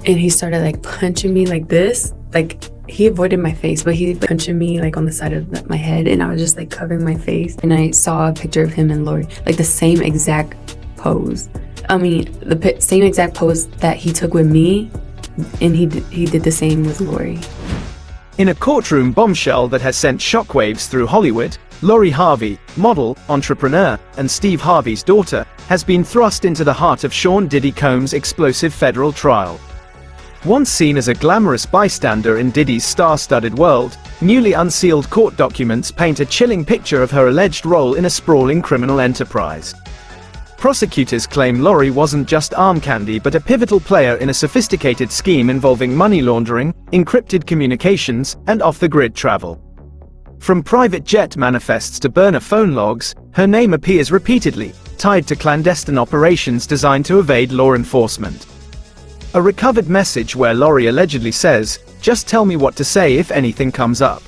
and he started like punching me like this. Like he avoided my face, but he punching me like on the side of my head, and I was just like covering my face. And I saw a picture of him and Lori, like the same exact pose. I mean, the same exact pose that he took with me, and he did the same with Lori. In a courtroom bombshell that has sent shockwaves through Hollywood, Lori Harvey, model, entrepreneur, and Steve Harvey's daughter, has been thrust into the heart of Sean Diddy Combs' explosive federal trial. Once seen as a glamorous bystander in Diddy's star-studded world, newly unsealed court documents paint a chilling picture of her alleged role in a sprawling criminal enterprise. Prosecutors claim Lori wasn't just arm candy but a pivotal player in a sophisticated scheme involving money laundering, encrypted communications, and off-the-grid travel. From private jet manifests to burner phone logs, her name appears repeatedly, tied to clandestine operations designed to evade law enforcement. A recovered message where Lori allegedly says, "Just tell me what to say if anything comes up.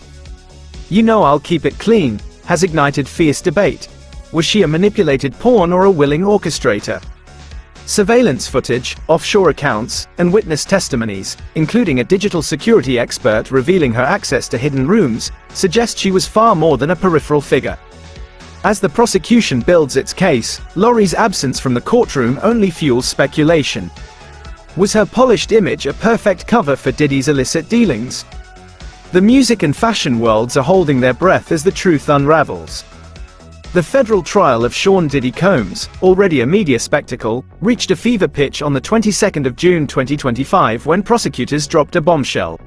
You know I'll keep it clean," has ignited fierce debate. Was she a manipulated pawn or a willing orchestrator? Surveillance footage, offshore accounts, and witness testimonies, including a digital security expert revealing her access to hidden rooms, suggest she was far more than a peripheral figure. As the prosecution builds its case, Lori's absence from the courtroom only fuels speculation. Was her polished image a perfect cover for Diddy's illicit dealings? The music and fashion worlds are holding their breath as the truth unravels. The federal trial of Sean Diddy Combs, already a media spectacle, reached a fever pitch on the 22nd of June 2025 when prosecutors dropped a bombshell.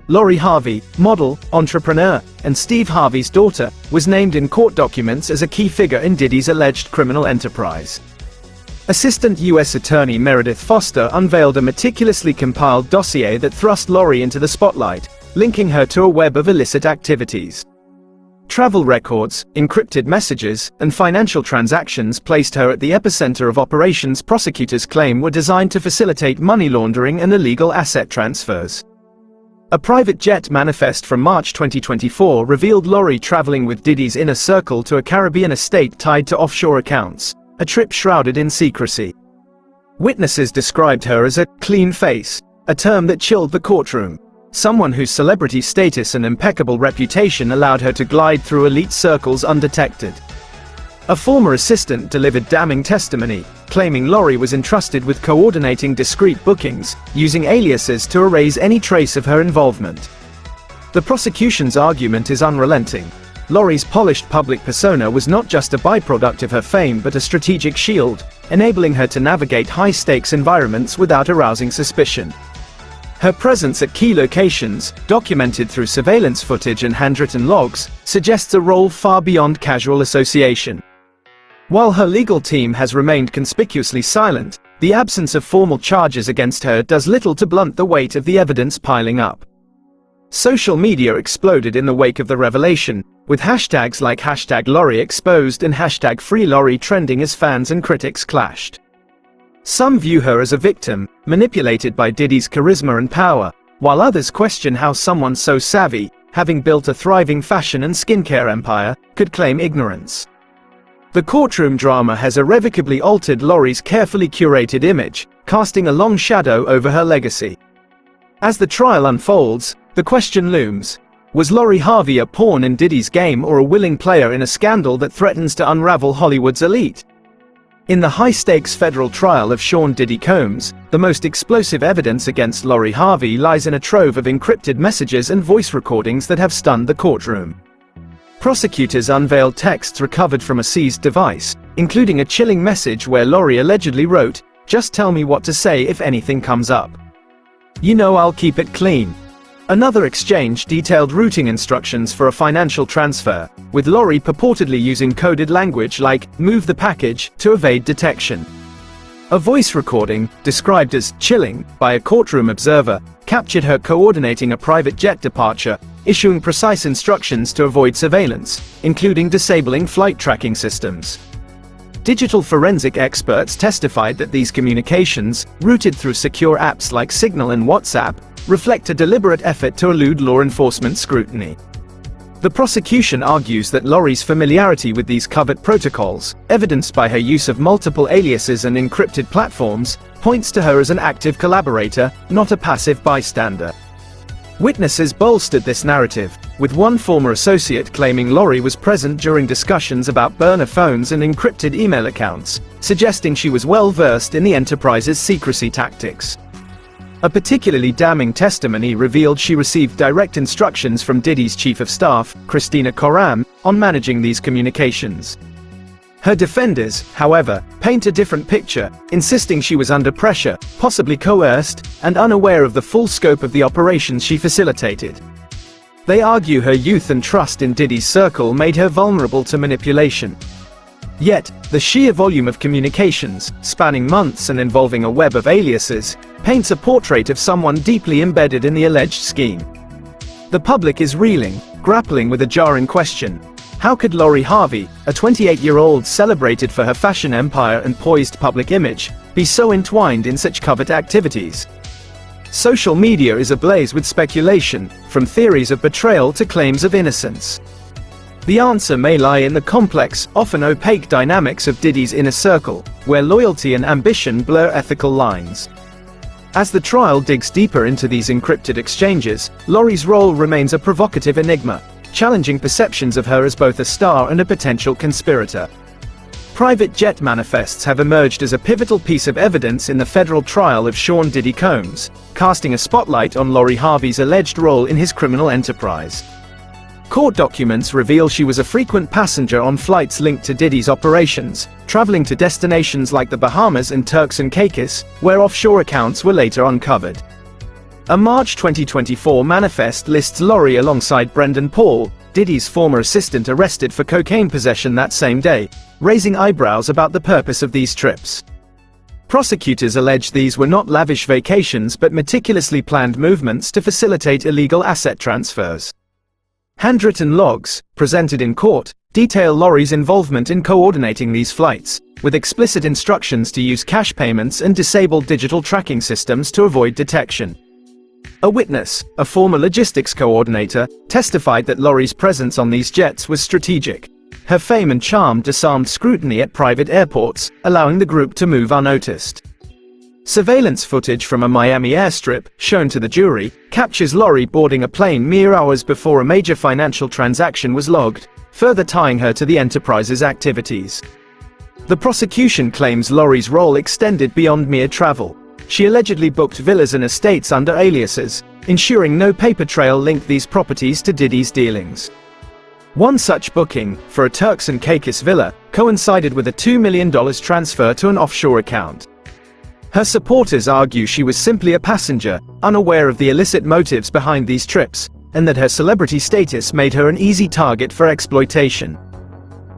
Lori Harvey, model, entrepreneur, and Steve Harvey's daughter, was named in court documents as a key figure in Diddy's alleged criminal enterprise. Assistant U.S. Attorney Meredith Foster unveiled a meticulously compiled dossier that thrust Lori into the spotlight, linking her to a web of illicit activities. Travel records, encrypted messages, and financial transactions placed her at the epicenter of operations prosecutors claim were designed to facilitate money laundering and illegal asset transfers. A private jet manifest from March 2024 revealed Lori traveling with Diddy's inner circle to a Caribbean estate tied to offshore accounts, a trip shrouded in secrecy. Witnesses described her as a clean face, a term that chilled the courtroom. Someone whose celebrity status and impeccable reputation allowed her to glide through elite circles undetected. A former assistant delivered damning testimony, claiming Lori was entrusted with coordinating discreet bookings, using aliases to erase any trace of her involvement. The prosecution's argument is unrelenting. Lori's polished public persona was not just a byproduct of her fame but a strategic shield, enabling her to navigate high-stakes environments without arousing suspicion. Her presence at key locations, documented through surveillance footage and handwritten logs, suggests a role far beyond casual association. While her legal team has remained conspicuously silent, the absence of formal charges against her does little to blunt the weight of the evidence piling up. Social media exploded in the wake of the revelation, with hashtags like #LoriExposed and #FreeLori trending as fans and critics clashed. Some view her as a victim, manipulated by Diddy's charisma and power, while others question how someone so savvy, having built a thriving fashion and skincare empire, could claim ignorance. The courtroom drama has irrevocably altered Lori's carefully curated image, casting a long shadow over her legacy. As the trial unfolds, the question looms: was Lori Harvey a pawn in Diddy's game or a willing player in a scandal that threatens to unravel Hollywood's elite? In the high-stakes federal trial of Sean Diddy Combs, the most explosive evidence against Lori Harvey lies in a trove of encrypted messages and voice recordings that have stunned the courtroom. Prosecutors unveiled texts recovered from a seized device, including a chilling message where Lori allegedly wrote, "Just tell me what to say if anything comes up. You know I'll keep it clean." Another exchange detailed routing instructions for a financial transfer, with Lori purportedly using coded language like, "move the package," to evade detection. A voice recording, described as "chilling" by a courtroom observer, captured her coordinating a private jet departure, issuing precise instructions to avoid surveillance, including disabling flight tracking systems. Digital forensic experts testified that these communications, routed through secure apps like Signal and WhatsApp, reflect a deliberate effort to elude law enforcement scrutiny. The prosecution argues that Lori's familiarity with these covert protocols, evidenced by her use of multiple aliases and encrypted platforms, points to her as an active collaborator, not a passive bystander. Witnesses bolstered this narrative, with one former associate claiming Lori was present during discussions about burner phones and encrypted email accounts, suggesting she was well versed in the enterprise's secrecy tactics. A particularly damning testimony revealed she received direct instructions from Diddy's chief of staff, Christina Koram, on managing these communications. Her defenders, however, paint a different picture, insisting she was under pressure, possibly coerced, and unaware of the full scope of the operations she facilitated. They argue her youth and trust in Diddy's circle made her vulnerable to manipulation. Yet, the sheer volume of communications, spanning months and involving a web of aliases, paints a portrait of someone deeply embedded in the alleged scheme. The public is reeling, grappling with a jarring question. How could Lori Harvey, a 28-year-old celebrated for her fashion empire and poised public image, be so entwined in such covert activities? Social media is ablaze with speculation, from theories of betrayal to claims of innocence. The answer may lie in the complex, often opaque dynamics of Diddy's inner circle, where loyalty and ambition blur ethical lines. As the trial digs deeper into these encrypted exchanges, Lori's role remains a provocative enigma, challenging perceptions of her as both a star and a potential conspirator. Private jet manifests have emerged as a pivotal piece of evidence in the federal trial of Sean Diddy Combs, casting a spotlight on Lori Harvey's alleged role in his criminal enterprise. Court documents reveal she was a frequent passenger on flights linked to Diddy's operations, traveling to destinations like the Bahamas and Turks and Caicos, where offshore accounts were later uncovered. A March 2024 manifest lists Lori alongside Brendan Paul, Diddy's former assistant, arrested for cocaine possession that same day, raising eyebrows about the purpose of these trips. Prosecutors allege these were not lavish vacations but meticulously planned movements to facilitate illegal asset transfers. Handwritten logs, presented in court, detail Lori's involvement in coordinating these flights, with explicit instructions to use cash payments and disable digital tracking systems to avoid detection. A witness, a former logistics coordinator, testified that Lori's presence on these jets was strategic. Her fame and charm disarmed scrutiny at private airports, allowing the group to move unnoticed. Surveillance footage from a Miami airstrip, shown to the jury, captures Lori boarding a plane mere hours before a major financial transaction was logged, further tying her to the enterprise's activities. The prosecution claims Lori's role extended beyond mere travel. She allegedly booked villas and estates under aliases, ensuring no paper trail linked these properties to Diddy's dealings. One such booking, for a Turks and Caicos villa, coincided with a $2 million transfer to an offshore account. Her supporters argue she was simply a passenger, unaware of the illicit motives behind these trips, and that her celebrity status made her an easy target for exploitation.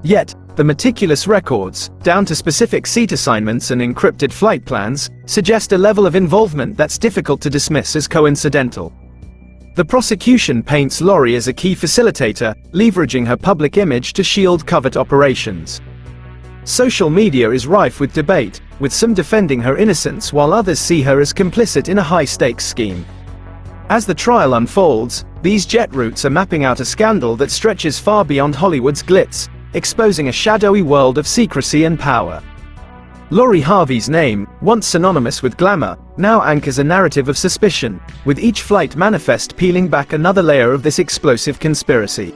Yet, the meticulous records, down to specific seat assignments and encrypted flight plans, suggest a level of involvement that's difficult to dismiss as coincidental. The prosecution paints Lori as a key facilitator, leveraging her public image to shield covert operations. Social media is rife with debate, with some defending her innocence while others see her as complicit in a high-stakes scheme. As the trial unfolds, these jet routes are mapping out a scandal that stretches far beyond Hollywood's glitz, exposing a shadowy world of secrecy and power. Lori Harvey's name, once synonymous with glamour, now anchors a narrative of suspicion, with each flight manifest peeling back another layer of this explosive conspiracy.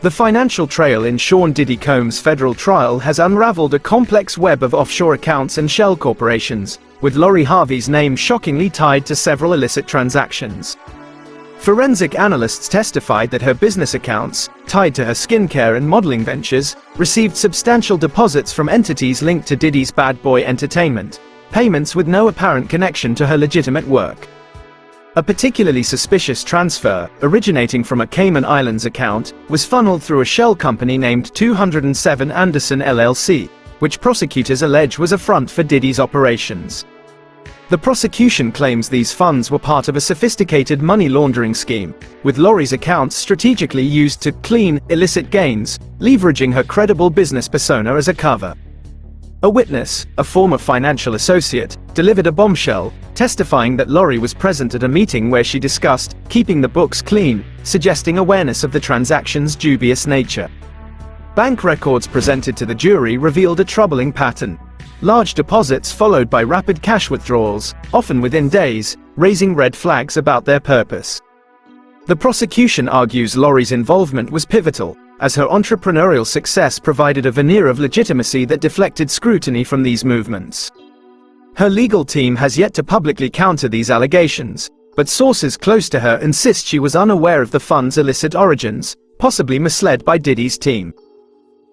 The financial trail in Sean Diddy Combs' federal trial has unraveled a complex web of offshore accounts and shell corporations, with Lori Harvey's name shockingly tied to several illicit transactions. Forensic analysts testified that her business accounts, tied to her skincare and modeling ventures, received substantial deposits from entities linked to Diddy's Bad Boy Entertainment, payments with no apparent connection to her legitimate work. A particularly suspicious transfer, originating from a Cayman Islands account, was funneled through a shell company named 207 Anderson LLC, which prosecutors allege was a front for Diddy's operations. The prosecution claims these funds were part of a sophisticated money laundering scheme, with Lori's accounts strategically used to clean illicit gains, leveraging her credible business persona as a cover. A witness, a former financial associate, delivered a bombshell, testifying that Lori was present at a meeting where she discussed keeping the books clean, suggesting awareness of the transaction's dubious nature. Bank records presented to the jury revealed a troubling pattern. large deposits followed by rapid cash withdrawals, often within days, raising red flags about their purpose. The prosecution argues Lori's involvement was pivotal, as her entrepreneurial success provided a veneer of legitimacy that deflected scrutiny from these movements. Her legal team has yet to publicly counter these allegations, but sources close to her insist she was unaware of the fund's illicit origins, possibly misled by Diddy's team.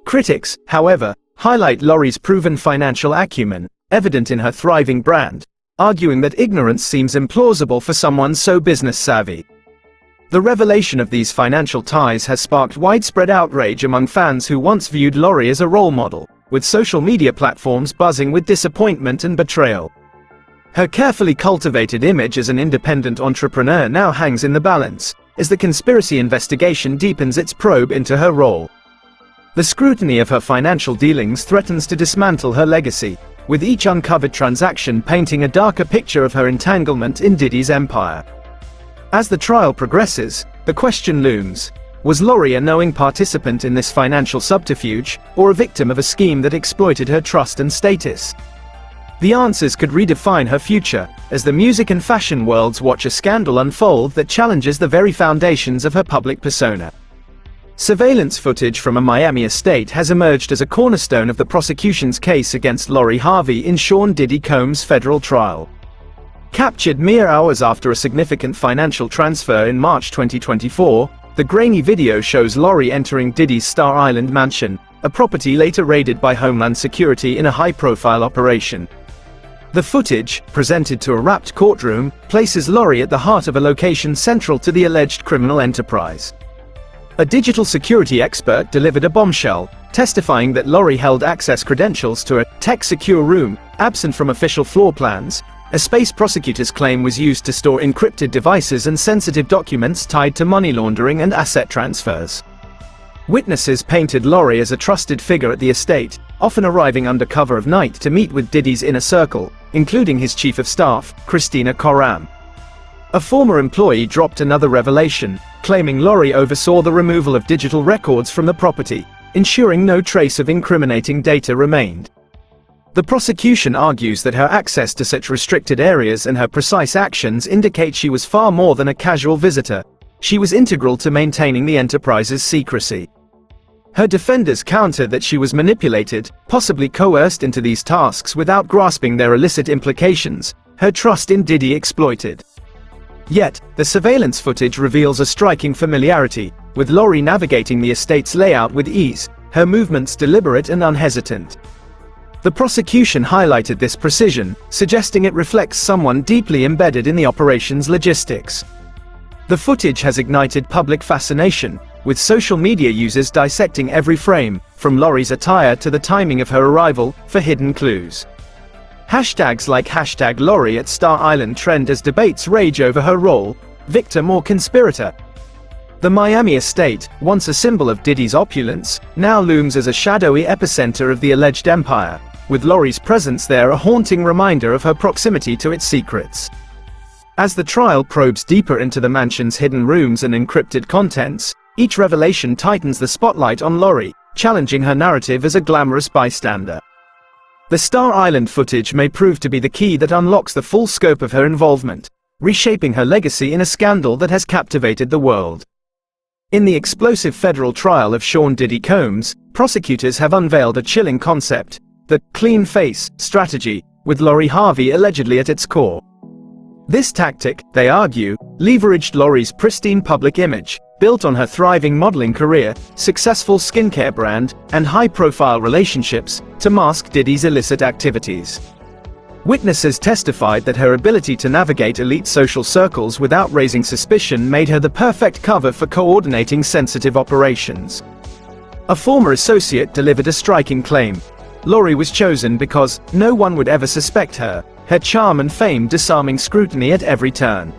Critics, however, highlight Lori's proven financial acumen, evident in her thriving brand, arguing that ignorance seems implausible for someone so business-savvy. The revelation of these financial ties has sparked widespread outrage among fans who once viewed Lori as a role model, with social media platforms buzzing with disappointment and betrayal. Her carefully cultivated image as an independent entrepreneur now hangs in the balance, as the conspiracy investigation deepens its probe into her role. The scrutiny of her financial dealings threatens to dismantle her legacy, with each uncovered transaction painting a darker picture of her entanglement in Diddy's empire. As the trial progresses, the question looms: was Lori a knowing participant in this financial subterfuge, or a victim of a scheme that exploited her trust and status? The answers could redefine her future, as the music and fashion worlds watch a scandal unfold that challenges the very foundations of her public persona. Surveillance footage from a Miami estate has emerged as a cornerstone of the prosecution's case against Lori Harvey in Sean Diddy Combs' federal trial. Captured mere hours after a significant financial transfer in March 2024, the grainy video shows Lori entering Diddy's Star Island mansion, a property later raided by Homeland Security in a high-profile operation. The footage, presented to a wrapped courtroom, places Lori at the heart of a location central to the alleged criminal enterprise. A digital security expert delivered a bombshell, testifying that Lori held access credentials to a tech-secure room, absent from official floor plans, a space prosecutors claim was used to store encrypted devices and sensitive documents tied to money laundering and asset transfers. Witnesses painted Lori as a trusted figure at the estate, often arriving under cover of night to meet with Diddy's inner circle, including his chief of staff, Christina Coram. A former employee dropped another revelation, claiming Lori oversaw the removal of digital records from the property, ensuring no trace of incriminating data remained. The prosecution argues that her access to such restricted areas and her precise actions indicate she was far more than a casual visitor. She was integral to maintaining the enterprise's secrecy. Her defenders counter that she was manipulated, possibly coerced into these tasks without grasping their illicit implications, her trust in Diddy exploited. Yet, the surveillance footage reveals a striking familiarity, with Lori navigating the estate's layout with ease, her movements deliberate and unhesitant. The prosecution highlighted this precision, suggesting it reflects someone deeply embedded in the operation's logistics. The footage has ignited public fascination, with social media users dissecting every frame, from Lori's attire to the timing of her arrival, for hidden clues. Hashtags like #Lori at Star Island trend as debates rage over her role, victim or conspirator. The Miami estate, once a symbol of Diddy's opulence, now looms as a shadowy epicenter of the alleged empire, with Lori's presence there a haunting reminder of her proximity to its secrets. As the trial probes deeper into the mansion's hidden rooms and encrypted contents, each revelation tightens the spotlight on Lori, challenging her narrative as a glamorous bystander. The Star Island footage may prove to be the key that unlocks the full scope of her involvement, reshaping her legacy in a scandal that has captivated the world. In the explosive federal trial of Sean Diddy Combs, prosecutors have unveiled a chilling concept: the clean face strategy, with Lori Harvey allegedly at its core. This tactic, they argue, leveraged Lori's pristine public image, built on her thriving modeling career, successful skincare brand, and high-profile relationships, to mask Diddy's illicit activities. Witnesses testified that her ability to navigate elite social circles without raising suspicion made her the perfect cover for coordinating sensitive operations. A former associate delivered a striking claim: Lori was chosen because no one would ever suspect her charm and fame disarming scrutiny at every turn.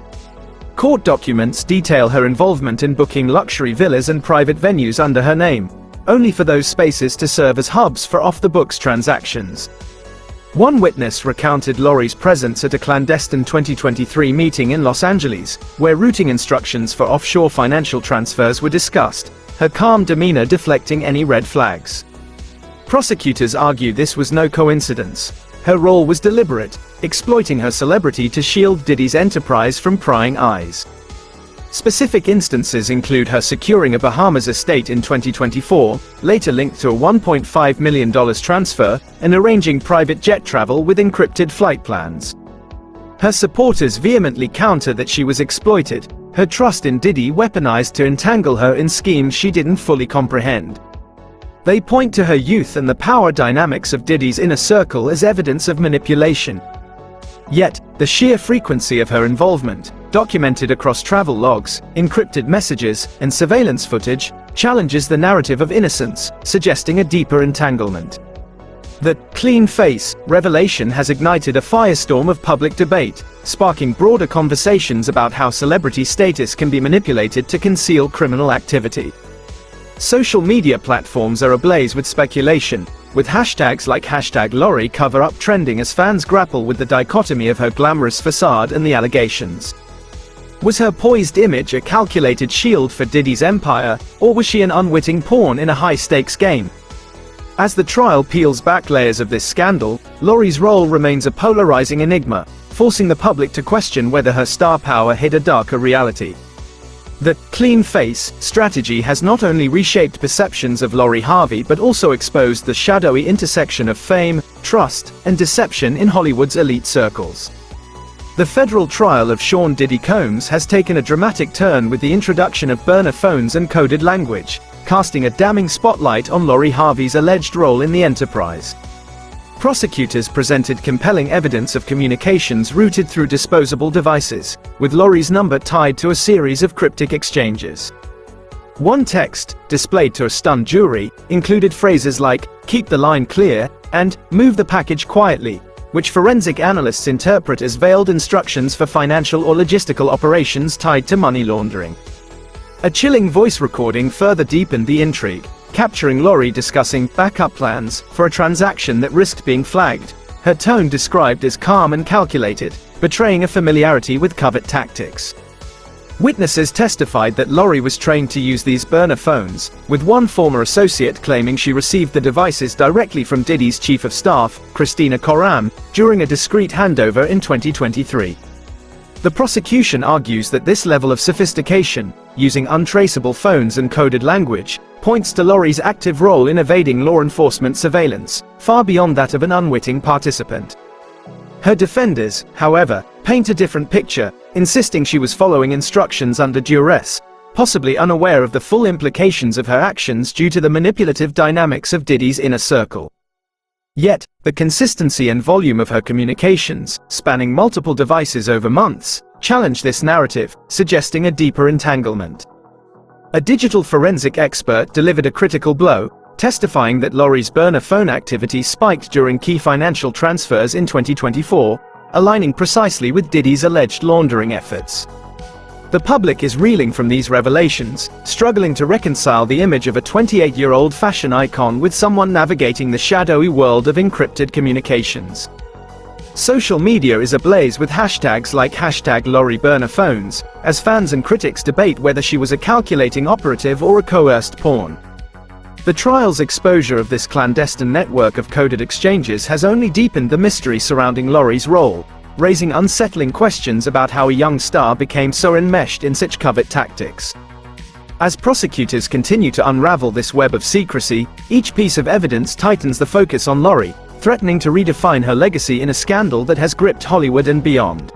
Court documents detail her involvement in booking luxury villas and private venues under her name, only for those spaces to serve as hubs for off-the-books transactions. One witness recounted Lori's presence at a clandestine 2023 meeting in Los Angeles, where routing instructions for offshore financial transfers were discussed, her calm demeanor deflecting any red flags. Prosecutors argue this was no coincidence. Her role was deliberate, exploiting her celebrity to shield Diddy's enterprise from prying eyes. Specific instances include her securing a Bahamas estate in 2024, later linked to a $1.5 million transfer, and arranging private jet travel with encrypted flight plans. Her supporters vehemently counter that she was exploited, her trust in Diddy weaponized to entangle her in schemes she didn't fully comprehend. They point to her youth and the power dynamics of Diddy's inner circle as evidence of manipulation. Yet, the sheer frequency of her involvement, documented across travel logs, encrypted messages, and surveillance footage, challenges the narrative of innocence, suggesting a deeper entanglement. The clean face revelation has ignited a firestorm of public debate, sparking broader conversations about how celebrity status can be manipulated to conceal criminal activity. Social media platforms are ablaze with speculation, with hashtags like #LoriCoverUp trending as fans grapple with the dichotomy of her glamorous facade and the allegations. Was her poised image a calculated shield for Diddy's empire, or was she an unwitting pawn in a high-stakes game? As the trial peels back layers of this scandal, Lori's role remains a polarizing enigma, forcing the public to question whether her star power hid a darker reality. The clean face strategy has not only reshaped perceptions of Lori Harvey but also exposed the shadowy intersection of fame, trust, and deception in Hollywood's elite circles. The federal trial of Sean Diddy Combs has taken a dramatic turn with the introduction of burner phones and coded language, casting a damning spotlight on Lori Harvey's alleged role in the enterprise. Prosecutors presented compelling evidence of communications routed through disposable devices, with Lori's number tied to a series of cryptic exchanges. One text, displayed to a stunned jury, included phrases like, "keep the line clear," and "move the package quietly," which forensic analysts interpret as veiled instructions for financial or logistical operations tied to money laundering. A chilling voice recording further deepened the intrigue, capturing Lori discussing backup plans for a transaction that risked being flagged, her tone described as calm and calculated, betraying a familiarity with covert tactics. Witnesses testified that Lori was trained to use these burner phones, with one former associate claiming she received the devices directly from Diddy's chief of staff, Christina Koram, during a discreet handover in 2023. The prosecution argues that this level of sophistication, using untraceable phones and coded language, points to Lori's active role in evading law enforcement surveillance, far beyond that of an unwitting participant. Her defenders, however, paint a different picture, insisting she was following instructions under duress, possibly unaware of the full implications of her actions due to the manipulative dynamics of Diddy's inner circle. Yet, the consistency and volume of her communications, spanning multiple devices over months, challenge this narrative, suggesting a deeper entanglement. A digital forensic expert delivered a critical blow, testifying that Lori's burner phone activity spiked during key financial transfers in 2024, aligning precisely with Diddy's alleged laundering efforts. The public is reeling from these revelations, struggling to reconcile the image of a 28-year-old fashion icon with someone navigating the shadowy world of encrypted communications. Social media is ablaze with hashtags like #LoriBurnerPhones, as fans and critics debate whether she was a calculating operative or a coerced pawn. The trial's exposure of this clandestine network of coded exchanges has only deepened the mystery surrounding Lori's role, raising unsettling questions about how a young star became so enmeshed in such covert tactics. As prosecutors continue to unravel this web of secrecy, each piece of evidence tightens the focus on Lori, threatening to redefine her legacy in a scandal that has gripped Hollywood and beyond.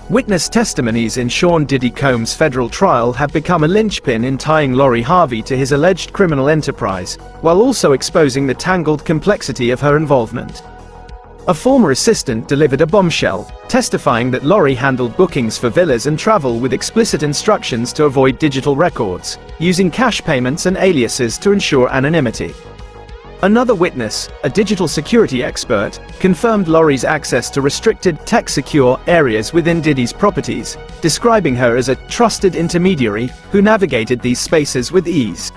Witness testimonies in Sean Diddy Combs' federal trial have become a linchpin in tying Lori Harvey to his alleged criminal enterprise, while also exposing the tangled complexity of her involvement. A former assistant delivered a bombshell, testifying that Lori handled bookings for villas and travel with explicit instructions to avoid digital records, using cash payments and aliases to ensure anonymity. Another witness, a digital security expert, confirmed Lori's access to restricted, tech-secure areas within Diddy's properties, describing her as a trusted intermediary who navigated these spaces with ease.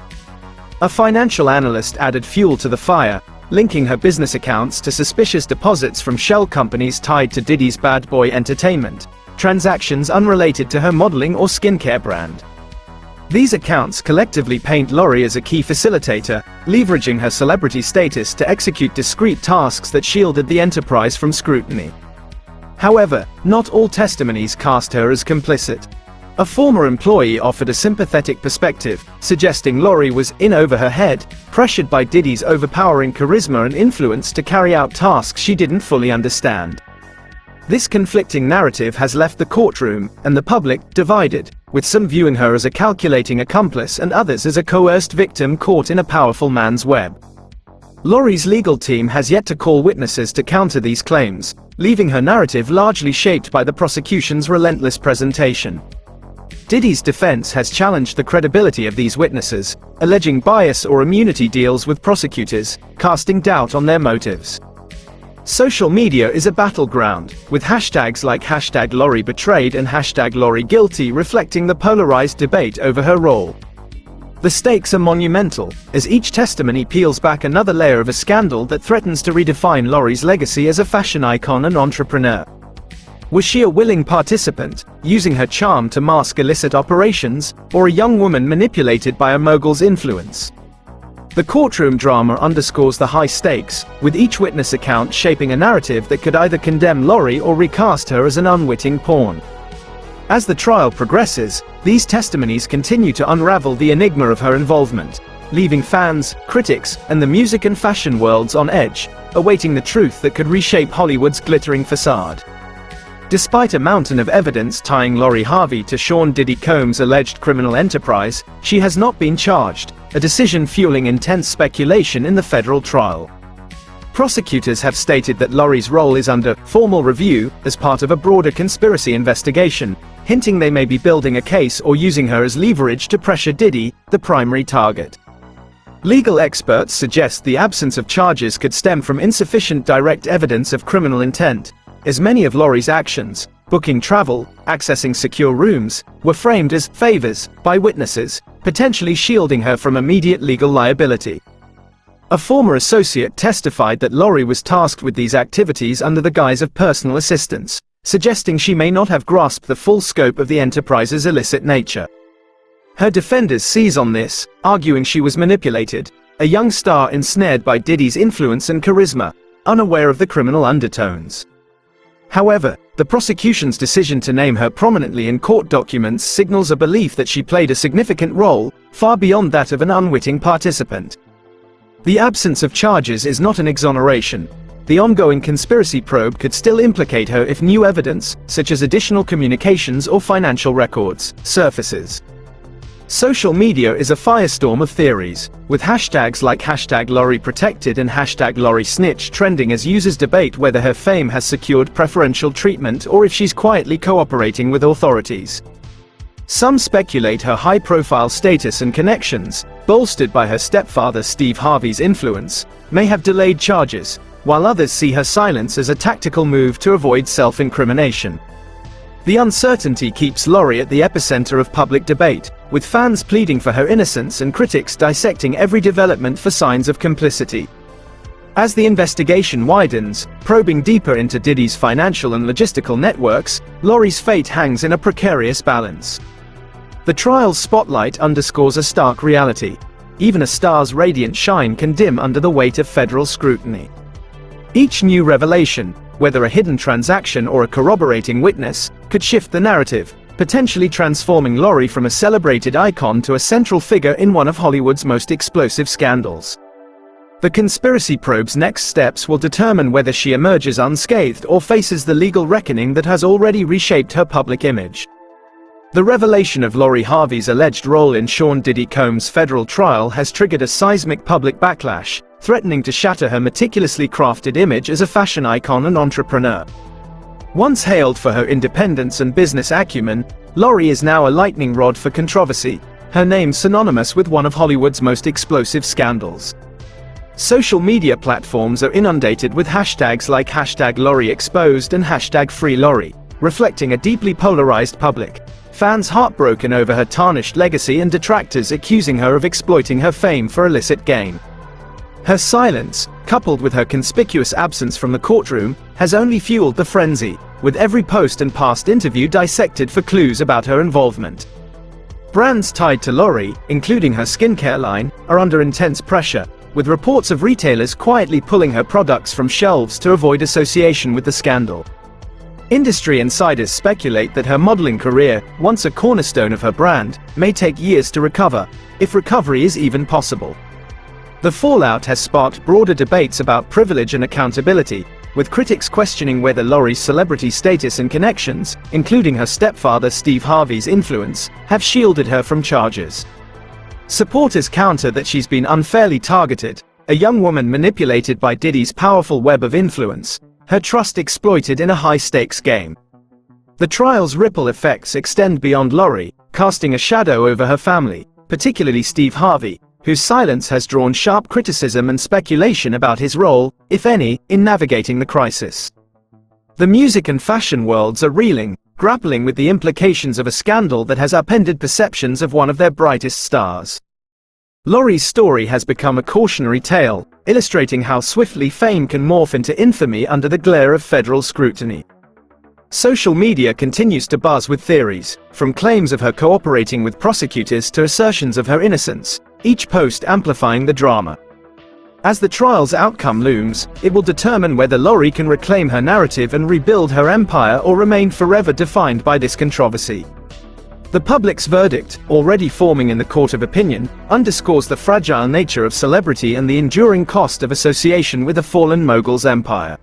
A financial analyst added fuel to the fire, linking her business accounts to suspicious deposits from shell companies tied to Diddy's Bad Boy Entertainment, transactions unrelated to her modeling or skincare brand. These accounts collectively paint Lori as a key facilitator, leveraging her celebrity status to execute discreet tasks that shielded the enterprise from scrutiny. However, not all testimonies cast her as complicit. A former employee offered a sympathetic perspective, suggesting Lori was in over her head, pressured by Diddy's overpowering charisma and influence to carry out tasks she didn't fully understand. This conflicting narrative has left the courtroom and the public divided, with some viewing her as a calculating accomplice and others as a coerced victim caught in a powerful man's web. Lori's legal team has yet to call witnesses to counter these claims, leaving her narrative largely shaped by the prosecution's relentless presentation. Diddy's defense has challenged the credibility of these witnesses, alleging bias or immunity deals with prosecutors, casting doubt on their motives. Social media is a battleground, with hashtags like #LoriBetrayed and #LoriGuilty reflecting the polarized debate over her role. The stakes are monumental, as each testimony peels back another layer of a scandal that threatens to redefine Lori's legacy as a fashion icon and entrepreneur. Was she a willing participant, using her charm to mask illicit operations, or a young woman manipulated by a mogul's influence? The courtroom drama underscores the high stakes, with each witness account shaping a narrative that could either condemn Lori or recast her as an unwitting pawn. As the trial progresses, these testimonies continue to unravel the enigma of her involvement, leaving fans, critics, and the music and fashion worlds on edge, awaiting the truth that could reshape Hollywood's glittering facade. Despite a mountain of evidence tying Lori Harvey to Sean Diddy Combs' alleged criminal enterprise, she has not been charged, a decision fueling intense speculation in the federal trial. Prosecutors have stated that Lori's role is under formal review as part of a broader conspiracy investigation, hinting they may be building a case or using her as leverage to pressure Diddy, the primary target. Legal experts suggest the absence of charges could stem from insufficient direct evidence of criminal intent, as many of Lori's actions, booking travel, accessing secure rooms, were framed as favors by witnesses, potentially shielding her from immediate legal liability. A former associate testified that Lori was tasked with these activities under the guise of personal assistance, suggesting she may not have grasped the full scope of the enterprise's illicit nature. Her defenders seize on this, arguing she was manipulated, a young star ensnared by Diddy's influence and charisma, unaware of the criminal undertones. However, the prosecution's decision to name her prominently in court documents signals a belief that she played a significant role, far beyond that of an unwitting participant. The absence of charges is not an exoneration. The ongoing conspiracy probe could still implicate her if new evidence, such as additional communications or financial records, surfaces. Social media is a firestorm of theories, with hashtags like #LoriProtected and #LoriSnitch trending as users debate whether her fame has secured preferential treatment or if she's quietly cooperating with authorities. Some speculate her high-profile status and connections, bolstered by her stepfather Steve Harvey's influence, may have delayed charges, while others see her silence as a tactical move to avoid self-incrimination. The uncertainty keeps Lori at the epicenter of public debate, with fans pleading for her innocence and critics dissecting every development for signs of complicity. As the investigation widens, probing deeper into Diddy's financial and logistical networks, Lori's fate hangs in a precarious balance. The trial's spotlight underscores a stark reality. Even a star's radiant shine can dim under the weight of federal scrutiny. Each new revelation, whether a hidden transaction or a corroborating witness, could shift the narrative, potentially transforming Lori from a celebrated icon to a central figure in one of Hollywood's most explosive scandals. The conspiracy probe's next steps will determine whether she emerges unscathed or faces the legal reckoning that has already reshaped her public image. The revelation of Lori Harvey's alleged role in Sean Diddy Combs' federal trial has triggered a seismic public backlash, threatening to shatter her meticulously crafted image as a fashion icon and entrepreneur. Once hailed for her independence and business acumen, Lori is now a lightning rod for controversy, her name synonymous with one of Hollywood's most explosive scandals. Social media platforms are inundated with hashtags like #LoriExposed and #FreeLori, reflecting a deeply polarized public. Fans heartbroken over her tarnished legacy and detractors accusing her of exploiting her fame for illicit gain. Her silence, coupled with her conspicuous absence from the courtroom, has only fueled the frenzy, with every post and past interview dissected for clues about her involvement. Brands tied to Lori, including her skincare line, are under intense pressure, with reports of retailers quietly pulling her products from shelves to avoid association with the scandal. Industry insiders speculate that her modeling career, once a cornerstone of her brand, may take years to recover, if recovery is even possible. The fallout has sparked broader debates about privilege and accountability, with critics questioning whether Lori's celebrity status and connections, including her stepfather Steve Harvey's influence, have shielded her from charges. Supporters counter that she's been unfairly targeted, a young woman manipulated by Diddy's powerful web of influence, her trust exploited in a high-stakes game. The trial's ripple effects extend beyond Lori, casting a shadow over her family, particularly Steve Harvey, whose silence has drawn sharp criticism and speculation about his role, if any, in navigating the crisis. The music and fashion worlds are reeling, grappling with the implications of a scandal that has upended perceptions of one of their brightest stars. Lori's story has become a cautionary tale, illustrating how swiftly fame can morph into infamy under the glare of federal scrutiny. Social media continues to buzz with theories, from claims of her cooperating with prosecutors to assertions of her innocence, each post amplifying the drama. As the trial's outcome looms, it will determine whether Lori can reclaim her narrative and rebuild her empire or remain forever defined by this controversy. The public's verdict, already forming in the court of opinion, underscores the fragile nature of celebrity and the enduring cost of association with a fallen mogul's empire.